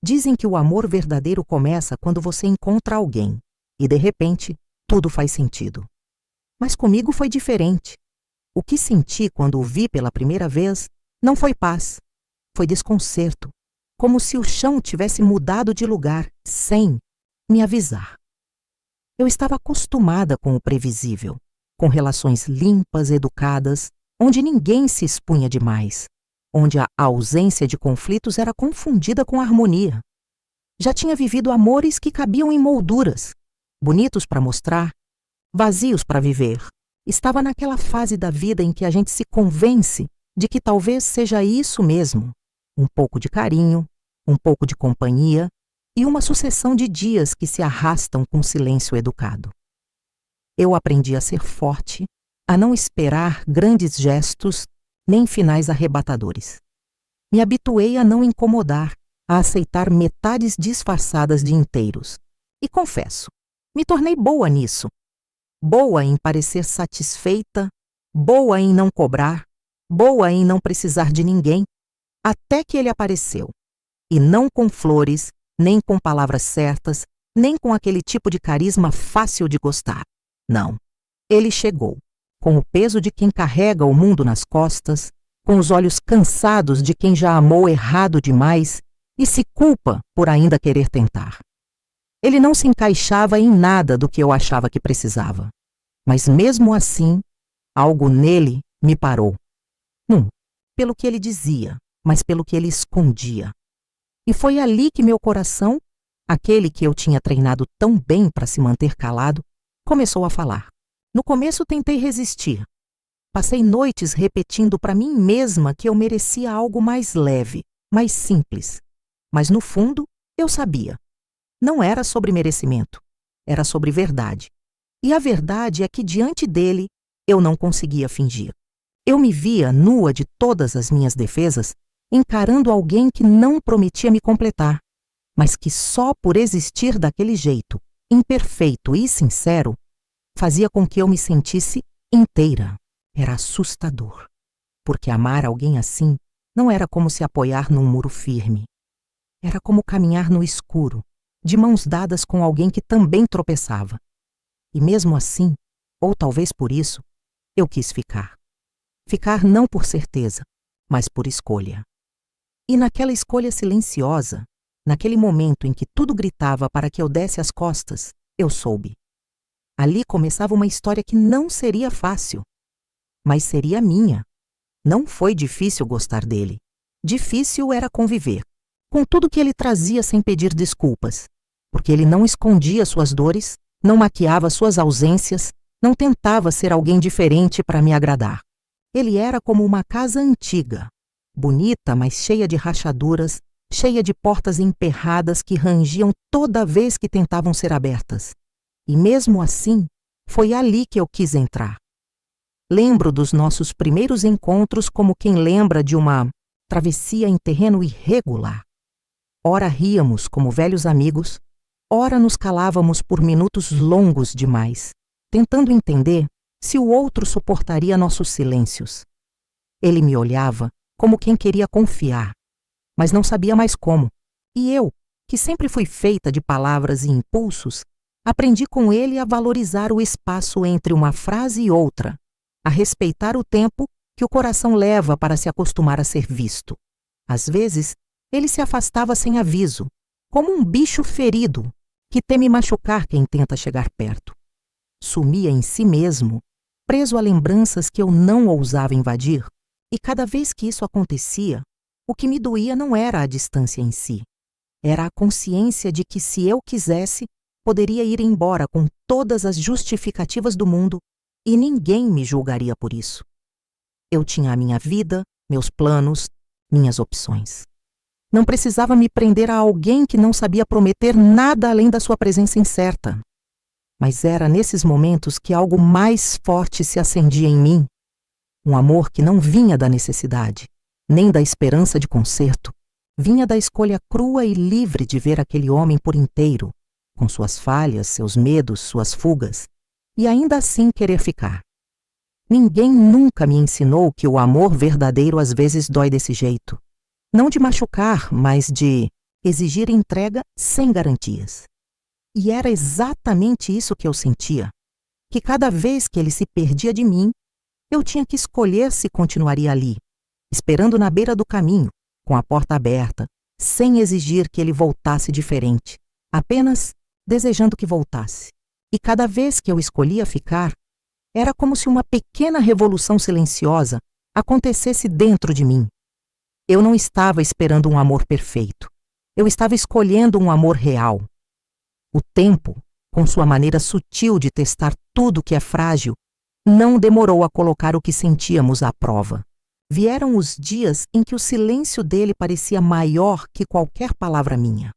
Dizem que o amor verdadeiro começa quando você encontra alguém e, de repente, tudo faz sentido. Mas comigo foi diferente. O que senti quando o vi pela primeira vez não foi paz, foi desconcerto, como se o chão tivesse mudado de lugar, sem me avisar. Eu estava acostumada com o previsível, com relações limpas, educadas, onde ninguém se expunha demais, onde a ausência de conflitos era confundida com harmonia. Já tinha vivido amores que cabiam em molduras, bonitos para mostrar, vazios para viver. Estava naquela fase da vida em que a gente se convence de que talvez seja isso mesmo, um pouco de carinho, um pouco de companhia e uma sucessão de dias que se arrastam com silêncio educado. Eu aprendi a ser forte, a não esperar grandes gestos nem finais arrebatadores. Me habituei a não incomodar, a aceitar metades disfarçadas de inteiros. E confesso, me tornei boa nisso. Boa em parecer satisfeita, boa em não cobrar, boa em não precisar de ninguém, até que ele apareceu. E não com flores, nem com palavras certas, nem com aquele tipo de carisma fácil de gostar. Não. Ele chegou, com o peso de quem carrega o mundo nas costas, com os olhos cansados de quem já amou errado demais e se culpa por ainda querer tentar. Ele não se encaixava em nada do que eu achava que precisava. Mas mesmo assim, algo nele me parou. Não pelo que ele dizia, mas pelo que ele escondia. E foi ali que meu coração, aquele que eu tinha treinado tão bem para se manter calado, começou a falar. No começo tentei resistir. Passei noites repetindo para mim mesma que eu merecia algo mais leve, mais simples. Mas no fundo, eu sabia. Não era sobre merecimento, era sobre verdade. E a verdade é que diante dele, eu não conseguia fingir. Eu me via nua de todas as minhas defesas, encarando alguém que não prometia me completar, mas que só por existir daquele jeito, imperfeito e sincero, fazia com que eu me sentisse inteira. Era assustador, porque amar alguém assim não era como se apoiar num muro firme. Era como caminhar no escuro, de mãos dadas com alguém que também tropeçava. E mesmo assim, ou talvez por isso, eu quis ficar. Ficar não por certeza, mas por escolha. E naquela escolha silenciosa, naquele momento em que tudo gritava para que eu desse as costas, eu soube. Ali começava uma história que não seria fácil, mas seria minha. Não foi difícil gostar dele. Difícil era conviver, com tudo que ele trazia sem pedir desculpas, porque ele não escondia suas dores, não maquiava suas ausências, não tentava ser alguém diferente para me agradar. Ele era como uma casa antiga, bonita, mas cheia de rachaduras, cheia de portas emperradas que rangiam toda vez que tentavam ser abertas. E mesmo assim, foi ali que eu quis entrar. Lembro dos nossos primeiros encontros como quem lembra de uma travessia em terreno irregular. Ora ríamos como velhos amigos, ora nos calávamos por minutos longos demais, tentando entender se o outro suportaria nossos silêncios. Ele me olhava como quem queria confiar, mas não sabia mais como. E eu, que sempre fui feita de palavras e impulsos, aprendi com ele a valorizar o espaço entre uma frase e outra, a respeitar o tempo que o coração leva para se acostumar a ser visto. Às vezes, ele se afastava sem aviso, como um bicho ferido que teme machucar quem tenta chegar perto. Sumia em si mesmo, preso a lembranças que eu não ousava invadir, e cada vez que isso acontecia, o que me doía não era a distância em si, era a consciência de que, se eu quisesse, poderia ir embora com todas as justificativas do mundo e ninguém me julgaria por isso. Eu tinha a minha vida, meus planos, minhas opções. Não precisava me prender a alguém que não sabia prometer nada além da sua presença incerta. Mas era nesses momentos que algo mais forte se acendia em mim. Um amor que não vinha da necessidade, nem da esperança de conserto. Vinha da escolha crua e livre de ver aquele homem por inteiro, com suas falhas, seus medos, suas fugas, e ainda assim querer ficar. Ninguém nunca me ensinou que o amor verdadeiro às vezes dói desse jeito. Não de machucar, mas de exigir entrega sem garantias. E era exatamente isso que eu sentia, que cada vez que ele se perdia de mim, eu tinha que escolher se continuaria ali, esperando na beira do caminho, com a porta aberta, sem exigir que ele voltasse diferente, apenas desejando que voltasse. E cada vez que eu escolhia ficar, era como se uma pequena revolução silenciosa acontecesse dentro de mim. Eu não estava esperando um amor perfeito. Eu estava escolhendo um amor real. O tempo, com sua maneira sutil de testar tudo que é frágil, não demorou a colocar o que sentíamos à prova. Vieram os dias em que o silêncio dele parecia maior que qualquer palavra minha.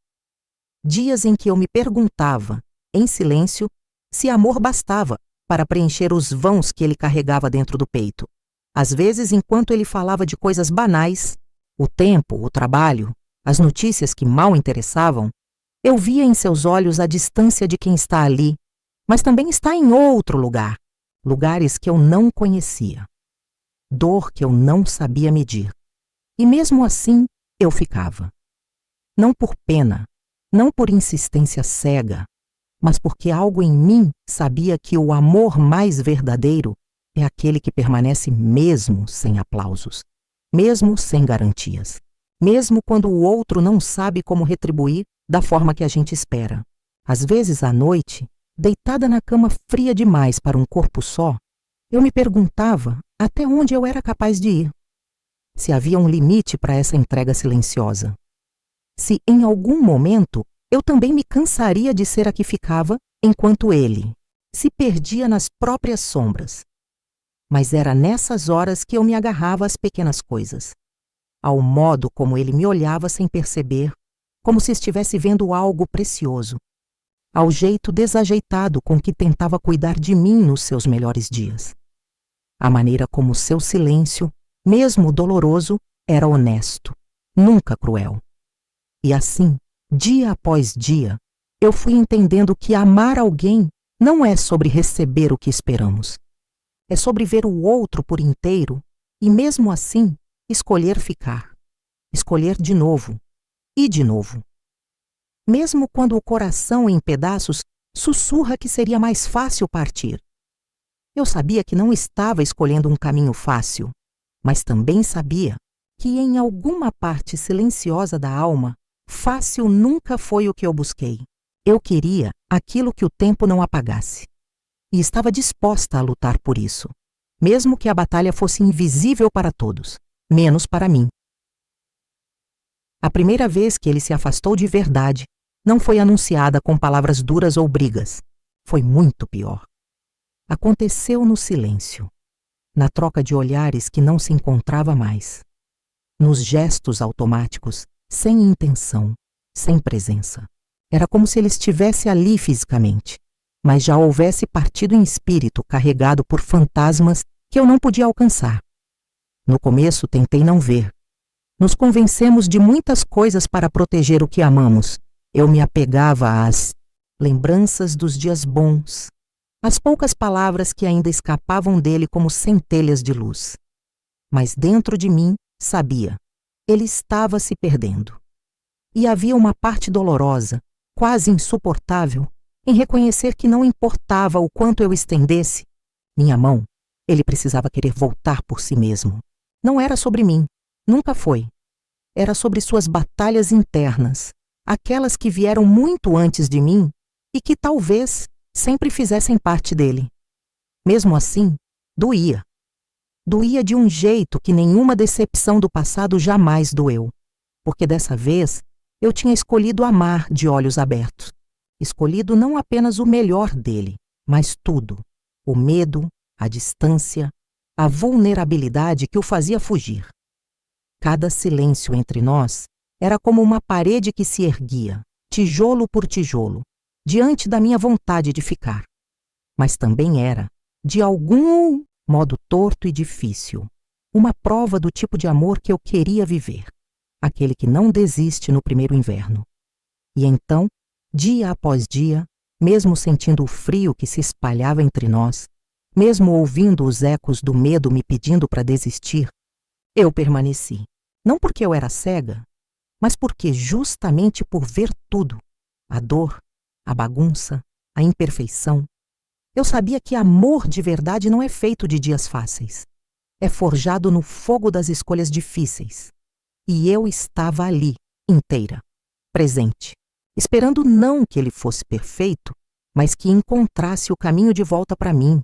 Dias em que eu me perguntava, em silêncio, se amor bastava para preencher os vãos que ele carregava dentro do peito. Às vezes, enquanto ele falava de coisas banais, o tempo, o trabalho, as notícias que mal interessavam, eu via em seus olhos a distância de quem está ali, mas também está em outro lugar, lugares que eu não conhecia. Dor que eu não sabia medir. E mesmo assim, eu ficava. Não por pena, não por insistência cega, mas porque algo em mim sabia que o amor mais verdadeiro é aquele que permanece mesmo sem aplausos, mesmo sem garantias, mesmo quando o outro não sabe como retribuir da forma que a gente espera. Às vezes, à noite, deitada na cama fria demais para um corpo só, eu me perguntava até onde eu era capaz de ir. Se havia um limite para essa entrega silenciosa. Se em algum momento eu também me cansaria de ser a que ficava enquanto ele se perdia nas próprias sombras. Mas era nessas horas que eu me agarrava às pequenas coisas, ao modo como ele me olhava sem perceber, como se estivesse vendo algo precioso, ao jeito desajeitado com que tentava cuidar de mim nos seus melhores dias. A maneira como seu silêncio, mesmo doloroso, era honesto, nunca cruel. E assim, dia após dia, eu fui entendendo que amar alguém não é sobre receber o que esperamos. É sobre ver o outro por inteiro e, mesmo assim, escolher ficar. Escolher de novo. E de novo. Mesmo quando o coração em pedaços sussurra que seria mais fácil partir. Eu sabia que não estava escolhendo um caminho fácil, mas também sabia que em alguma parte silenciosa da alma, fácil nunca foi o que eu busquei. Eu queria aquilo que o tempo não apagasse. E estava disposta a lutar por isso, mesmo que a batalha fosse invisível para todos, menos para mim. A primeira vez que ele se afastou de verdade não foi anunciada com palavras duras ou brigas. Foi muito pior. Aconteceu no silêncio, na troca de olhares que não se encontrava mais, nos gestos automáticos, sem intenção, sem presença. Era como se ele estivesse ali fisicamente, mas já houvesse partido em espírito carregado por fantasmas que eu não podia alcançar. No começo tentei não ver. Nos convencemos de muitas coisas para proteger o que amamos. Eu me apegava às lembranças dos dias bons, às poucas palavras que ainda escapavam dele como centelhas de luz. Mas dentro de mim, sabia, ele estava se perdendo. E havia uma parte dolorosa, quase insuportável, em reconhecer que não importava o quanto eu estendesse minha mão, ele precisava querer voltar por si mesmo. Não era sobre mim, nunca foi. Era sobre suas batalhas internas, aquelas que vieram muito antes de mim e que talvez sempre fizessem parte dele. Mesmo assim, doía. Doía de um jeito que nenhuma decepção do passado jamais doeu, porque dessa vez eu tinha escolhido amar de olhos abertos. Escolhido não apenas o melhor dele, mas tudo. O medo, a distância, a vulnerabilidade que o fazia fugir. Cada silêncio entre nós era como uma parede que se erguia, tijolo por tijolo, diante da minha vontade de ficar. Mas também era, de algum modo torto e difícil, uma prova do tipo de amor que eu queria viver, aquele que não desiste no primeiro inverno. E então, dia após dia, mesmo sentindo o frio que se espalhava entre nós, mesmo ouvindo os ecos do medo me pedindo para desistir, eu permaneci. Não porque eu era cega, mas porque justamente por ver tudo, a dor, a bagunça, a imperfeição, eu sabia que amor de verdade não é feito de dias fáceis. É forjado no fogo das escolhas difíceis. E eu estava ali, inteira, presente, esperando não que ele fosse perfeito, mas que encontrasse o caminho de volta para mim.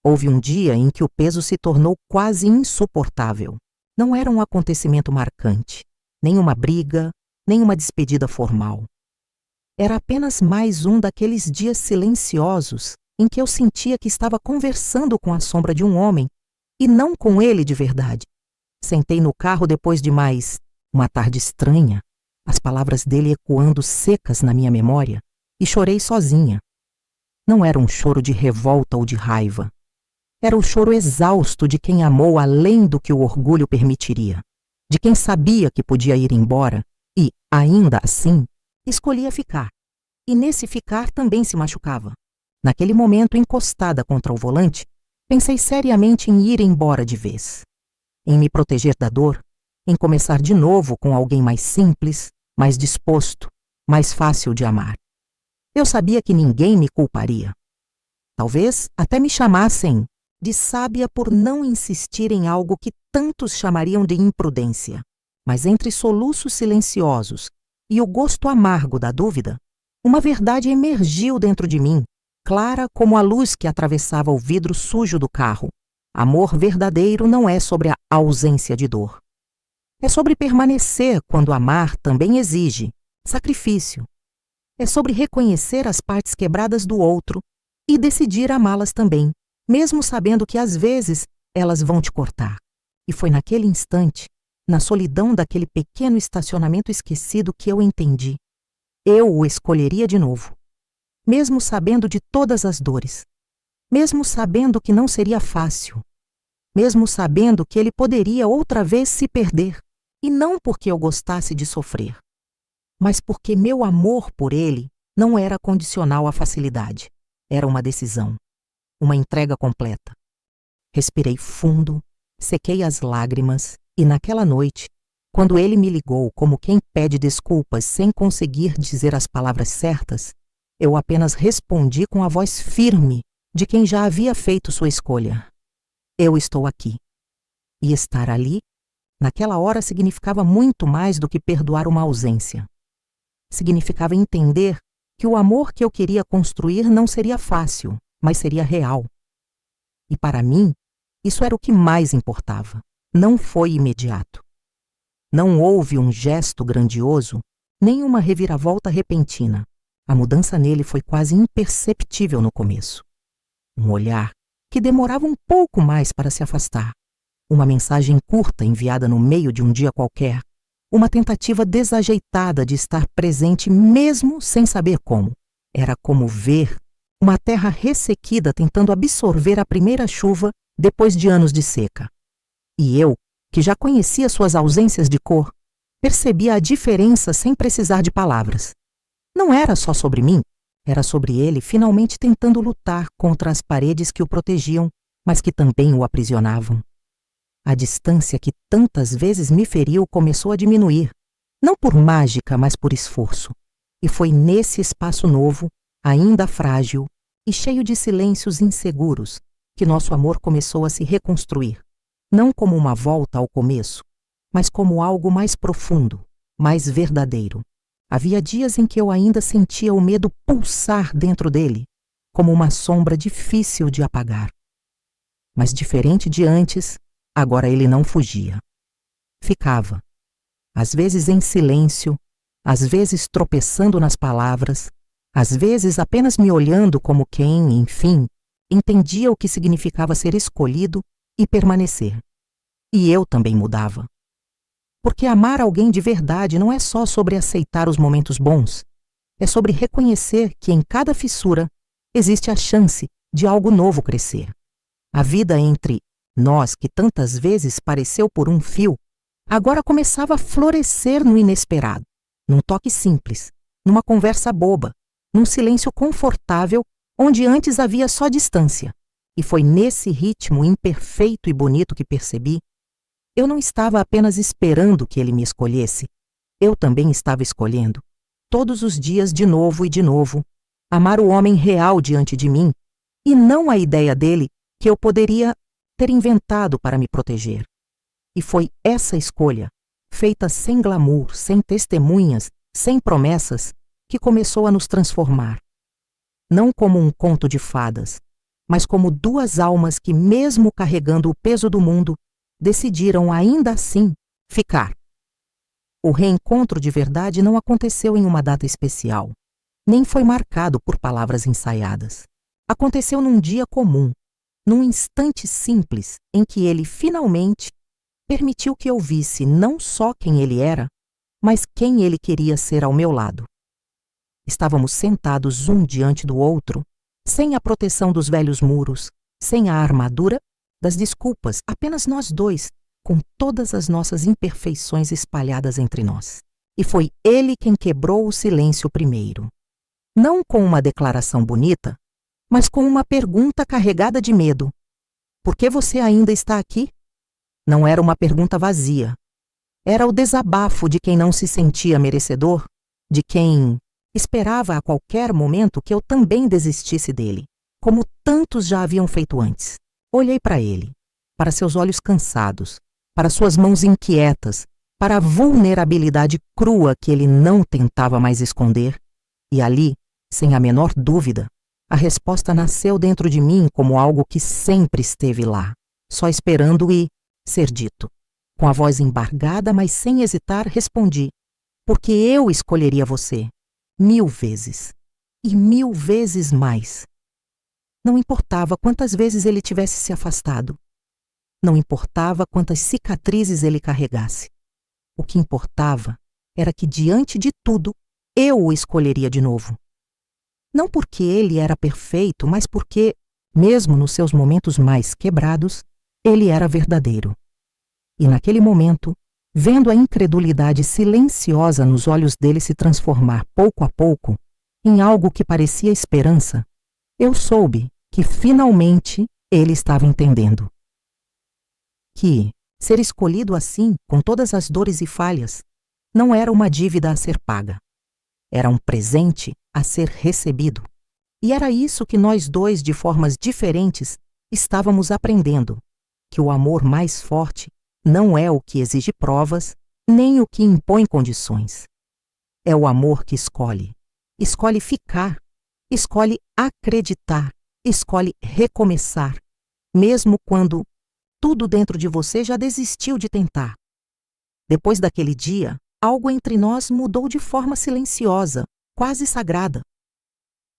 Houve um dia em que o peso se tornou quase insuportável. Não era um acontecimento marcante, nem uma briga, nem uma despedida formal. Era apenas mais um daqueles dias silenciosos em que eu sentia que estava conversando com a sombra de um homem e não com ele de verdade. Sentei no carro depois de mais uma tarde estranha, as palavras dele ecoando secas na minha memória, e chorei sozinha. Não era um choro de revolta ou de raiva. Era o choro exausto de quem amou além do que o orgulho permitiria, de quem sabia que podia ir embora e, ainda assim, escolhia ficar. E nesse ficar também se machucava. Naquele momento, encostada contra o volante, pensei seriamente em ir embora de vez. Em me proteger da dor, em começar de novo com alguém mais simples, mais disposto, mais fácil de amar. Eu sabia que ninguém me culparia. Talvez até me chamassem de sábia por não insistir em algo que tantos chamariam de imprudência. Mas entre soluços silenciosos e o gosto amargo da dúvida, uma verdade emergiu dentro de mim, clara como a luz que atravessava o vidro sujo do carro. Amor verdadeiro não é sobre a ausência de dor. É sobre permanecer quando amar também exige sacrifício. É sobre reconhecer as partes quebradas do outro e decidir amá-las também, mesmo sabendo que às vezes elas vão te cortar. E foi naquele instante, na solidão daquele pequeno estacionamento esquecido, que eu entendi. Eu o escolheria de novo, mesmo sabendo de todas as dores, mesmo sabendo que não seria fácil, mesmo sabendo que ele poderia outra vez se perder, e não porque eu gostasse de sofrer, mas porque meu amor por ele não era condicional à facilidade. Era uma decisão, uma entrega completa. Respirei fundo, sequei as lágrimas e naquela noite, quando ele me ligou como quem pede desculpas sem conseguir dizer as palavras certas, eu apenas respondi com a voz firme de quem já havia feito sua escolha. Eu estou aqui. E estar ali, naquela hora, significava muito mais do que perdoar uma ausência. Significava entender que o amor que eu queria construir não seria fácil, mas seria real. E para mim, isso era o que mais importava. Não foi imediato. Não houve um gesto grandioso, nem uma reviravolta repentina. A mudança nele foi quase imperceptível no começo. Um olhar que demorava um pouco mais para se afastar. Uma mensagem curta enviada no meio de um dia qualquer. Uma tentativa desajeitada de estar presente mesmo sem saber como. Era como ver uma terra ressequida tentando absorver a primeira chuva depois de anos de seca. E eu, que já conhecia suas ausências de cor, percebia a diferença sem precisar de palavras. Não era só sobre mim, era sobre ele finalmente tentando lutar contra as paredes que o protegiam, mas que também o aprisionavam. A distância que tantas vezes me feriu começou a diminuir, não por mágica, mas por esforço. E foi nesse espaço novo, ainda frágil e cheio de silêncios inseguros, que nosso amor começou a se reconstruir, não como uma volta ao começo, mas como algo mais profundo, mais verdadeiro. Havia dias em que eu ainda sentia o medo pulsar dentro dele, como uma sombra difícil de apagar. Mas diferente de antes, agora ele não fugia. Ficava, às vezes em silêncio, às vezes tropeçando nas palavras, às vezes apenas me olhando como quem, enfim, entendia o que significava ser escolhido e permanecer. E eu também mudava. Porque amar alguém de verdade não é só sobre aceitar os momentos bons, é sobre reconhecer que em cada fissura existe a chance de algo novo crescer. A vida entre nós, que tantas vezes pareceu por um fio, agora começava a florescer no inesperado, num toque simples, numa conversa boba, num silêncio confortável onde antes havia só distância. E foi nesse ritmo imperfeito e bonito que percebi: eu não estava apenas esperando que ele me escolhesse, eu também estava escolhendo, todos os dias de novo e de novo, amar o homem real diante de mim, e não a ideia dele que eu poderia ter inventado para me proteger. E foi essa escolha, feita sem glamour, sem testemunhas, sem promessas, que começou a nos transformar. Não como um conto de fadas, mas como duas almas que, mesmo carregando o peso do mundo, decidiram ainda assim ficar. O reencontro de verdade não aconteceu em uma data especial, nem foi marcado por palavras ensaiadas. Aconteceu num dia comum, num instante simples em que ele finalmente permitiu que eu visse não só quem ele era, mas quem ele queria ser ao meu lado. Estávamos sentados um diante do outro, sem a proteção dos velhos muros, sem a armadura das desculpas, apenas nós dois, com todas as nossas imperfeições espalhadas entre nós. E foi ele quem quebrou o silêncio primeiro. Não com uma declaração bonita, mas com uma pergunta carregada de medo. Por que você ainda está aqui? Não era uma pergunta vazia. Era o desabafo de quem não se sentia merecedor, de quem esperava a qualquer momento que eu também desistisse dele, como tantos já haviam feito antes. Olhei para ele, para seus olhos cansados, para suas mãos inquietas, para a vulnerabilidade crua que ele não tentava mais esconder, e ali, sem a menor dúvida, a resposta nasceu dentro de mim como algo que sempre esteve lá, só esperando ser dito. Com a voz embargada, mas sem hesitar, respondi: porque eu escolheria você, 1000 vezes, e 1000 vezes mais. Não importava quantas vezes ele tivesse se afastado. Não importava quantas cicatrizes ele carregasse. O que importava era que, diante de tudo, eu o escolheria de novo. Não porque ele era perfeito, mas porque, mesmo nos seus momentos mais quebrados, ele era verdadeiro. E naquele momento, vendo a incredulidade silenciosa nos olhos dele se transformar pouco a pouco em algo que parecia esperança, eu soube que finalmente ele estava entendendo. Que ser escolhido assim, com todas as dores e falhas, não era uma dívida a ser paga. Era um presente a ser recebido. E era isso que nós dois, de formas diferentes, estávamos aprendendo, que o amor mais forte não é o que exige provas, nem o que impõe condições. É o amor que escolhe. Escolhe ficar, escolhe acreditar, escolhe recomeçar, mesmo quando tudo dentro de você já desistiu de tentar. Depois daquele dia, algo entre nós mudou de forma silenciosa, quase sagrada.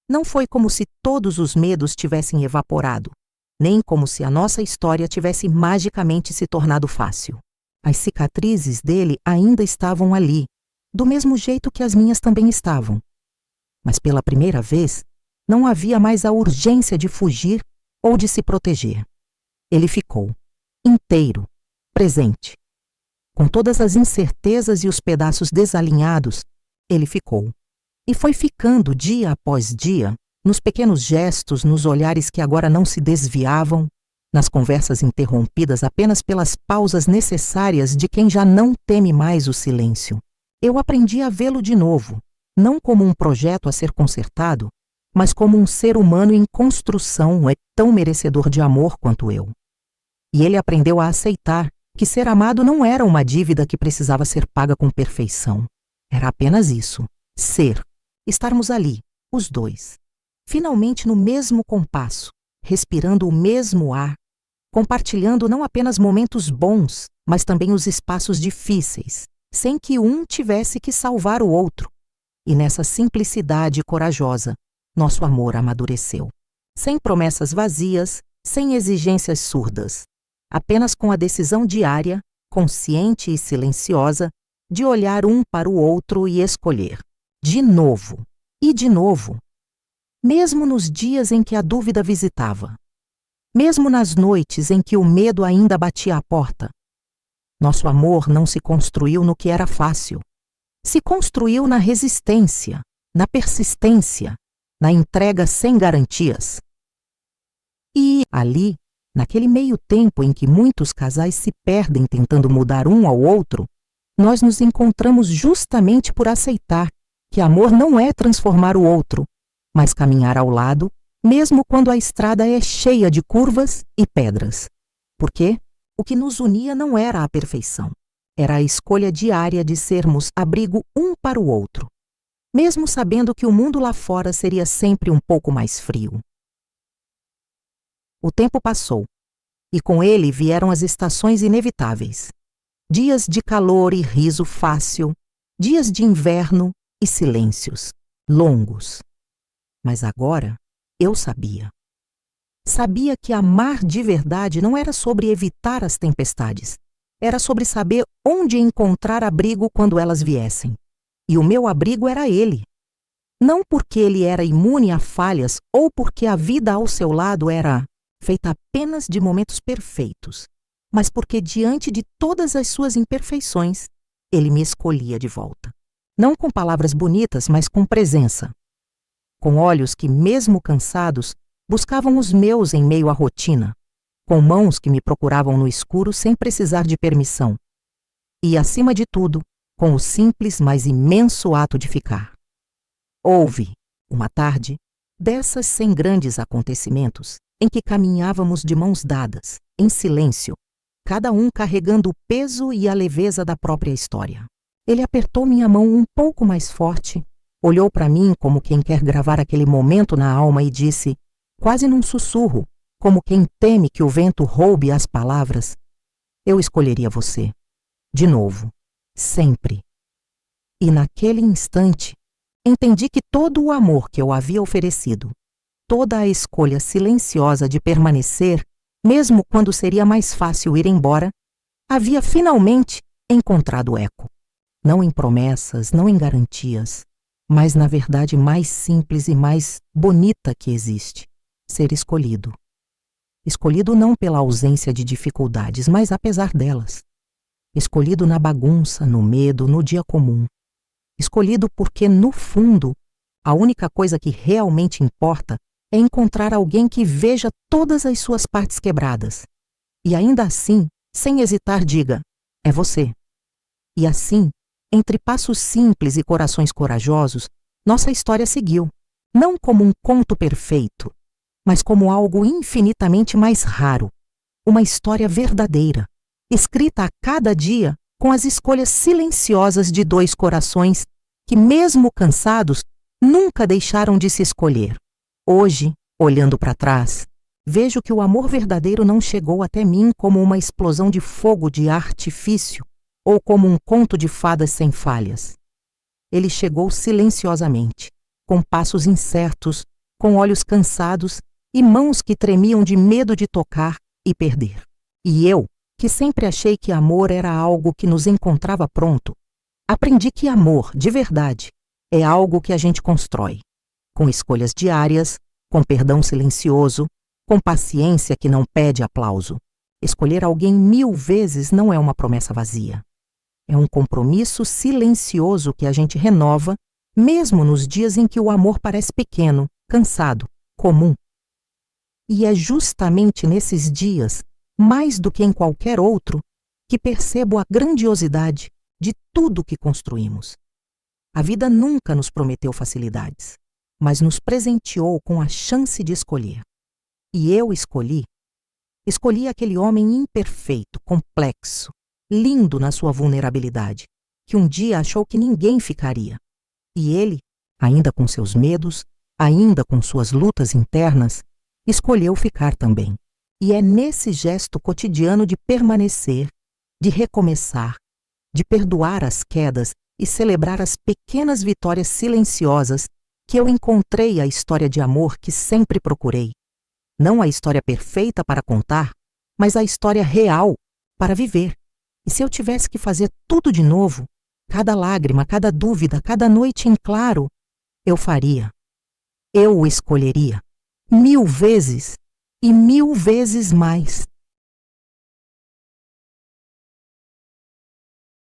Não foi como se todos os medos tivessem evaporado, nem como se a nossa história tivesse magicamente se tornado fácil. As cicatrizes dele ainda estavam ali, do mesmo jeito que as minhas também estavam. Mas pela primeira vez, não havia mais a urgência de fugir ou de se proteger. Ele ficou, inteiro, presente. Com todas as incertezas e os pedaços desalinhados, ele ficou. E foi ficando dia após dia, nos pequenos gestos, nos olhares que agora não se desviavam, nas conversas interrompidas apenas pelas pausas necessárias de quem já não teme mais o silêncio. Eu aprendi a vê-lo de novo, não como um projeto a ser consertado, mas como um ser humano em construção tão merecedor de amor quanto eu. E ele aprendeu a aceitar que ser amado não era uma dívida que precisava ser paga com perfeição. Era apenas isso, ser, estarmos ali, os dois, finalmente no mesmo compasso, respirando o mesmo ar, compartilhando não apenas momentos bons, mas também os espaços difíceis, sem que um tivesse que salvar o outro. E nessa simplicidade corajosa, nosso amor amadureceu. Sem promessas vazias, sem exigências surdas, apenas com a decisão diária, consciente e silenciosa, de olhar um para o outro e escolher. De novo, e de novo. Mesmo nos dias em que a dúvida visitava. Mesmo nas noites em que o medo ainda batia à porta. Nosso amor não se construiu no que era fácil. Se construiu na resistência, na persistência, na entrega sem garantias. E ali, naquele meio tempo em que muitos casais se perdem tentando mudar um ao outro, nós nos encontramos justamente por aceitar que amor não é transformar o outro, mas caminhar ao lado, mesmo quando a estrada é cheia de curvas e pedras. Porque o que nos unia não era a perfeição, era a escolha diária de sermos abrigo um para o outro, mesmo sabendo que o mundo lá fora seria sempre um pouco mais frio. O tempo passou, e com ele vieram as estações inevitáveis. Dias de calor e riso fácil, dias de inverno e silêncios longos. Mas agora eu sabia. Sabia que amar de verdade não era sobre evitar as tempestades, era sobre saber onde encontrar abrigo quando elas viessem. E o meu abrigo era ele. Não porque ele era imune a falhas ou porque a vida ao seu lado era feita apenas de momentos perfeitos, mas porque diante de todas as suas imperfeições, ele me escolhia de volta. Não com palavras bonitas, mas com presença. Com olhos que, mesmo cansados, buscavam os meus em meio à rotina, com mãos que me procuravam no escuro sem precisar de permissão. E, acima de tudo, com o simples, mas imenso ato de ficar. Houve, uma tarde, dessas sem grandes acontecimentos, em que caminhávamos de mãos dadas, em silêncio, cada um carregando o peso e a leveza da própria história. Ele apertou minha mão um pouco mais forte, olhou para mim como quem quer gravar aquele momento na alma e disse, quase num sussurro, como quem teme que o vento roube as palavras: eu escolheria você. De novo. Sempre. E naquele instante, entendi que todo o amor que eu havia oferecido, toda a escolha silenciosa de permanecer, mesmo quando seria mais fácil ir embora, havia finalmente encontrado eco. Não em promessas, não em garantias, mas na verdade mais simples e mais bonita que existe: ser escolhido. Escolhido não pela ausência de dificuldades, mas apesar delas. Escolhido na bagunça, no medo, no dia comum. Escolhido porque, no fundo, a única coisa que realmente importa é encontrar alguém que veja todas as suas partes quebradas. E ainda assim, sem hesitar, diga: é você. E assim, entre passos simples e corações corajosos, nossa história seguiu, não como um conto perfeito, mas como algo infinitamente mais raro, uma história verdadeira, escrita a cada dia com as escolhas silenciosas de dois corações que, mesmo cansados, nunca deixaram de se escolher. Hoje, olhando para trás, vejo que o amor verdadeiro não chegou até mim como uma explosão de fogo de artifício ou como um conto de fadas sem falhas. Ele chegou silenciosamente, com passos incertos, com olhos cansados e mãos que tremiam de medo de tocar e perder. E eu, que sempre achei que amor era algo que nos encontrava pronto, aprendi que amor, de verdade, é algo que a gente constrói, com escolhas diárias, com perdão silencioso, com paciência que não pede aplauso. Escolher alguém 1000 vezes não é uma promessa vazia. É um compromisso silencioso que a gente renova, mesmo nos dias em que o amor parece pequeno, cansado, comum. E é justamente nesses dias, mais do que em qualquer outro, que percebo a grandiosidade de tudo que construímos. A vida nunca nos prometeu facilidades, mas nos presenteou com a chance de escolher. E eu escolhi aquele homem imperfeito, complexo, lindo na sua vulnerabilidade, que um dia achou que ninguém ficaria. E ele, ainda com seus medos, ainda com suas lutas internas, escolheu ficar também. E é nesse gesto cotidiano de permanecer, de recomeçar, de perdoar as quedas e celebrar as pequenas vitórias silenciosas que eu encontrei a história de amor que sempre procurei. Não a história perfeita para contar, mas a história real para viver. E se eu tivesse que fazer tudo de novo, cada lágrima, cada dúvida, cada noite em claro, eu faria. Eu o escolheria 1000 vezes e 1000 vezes mais.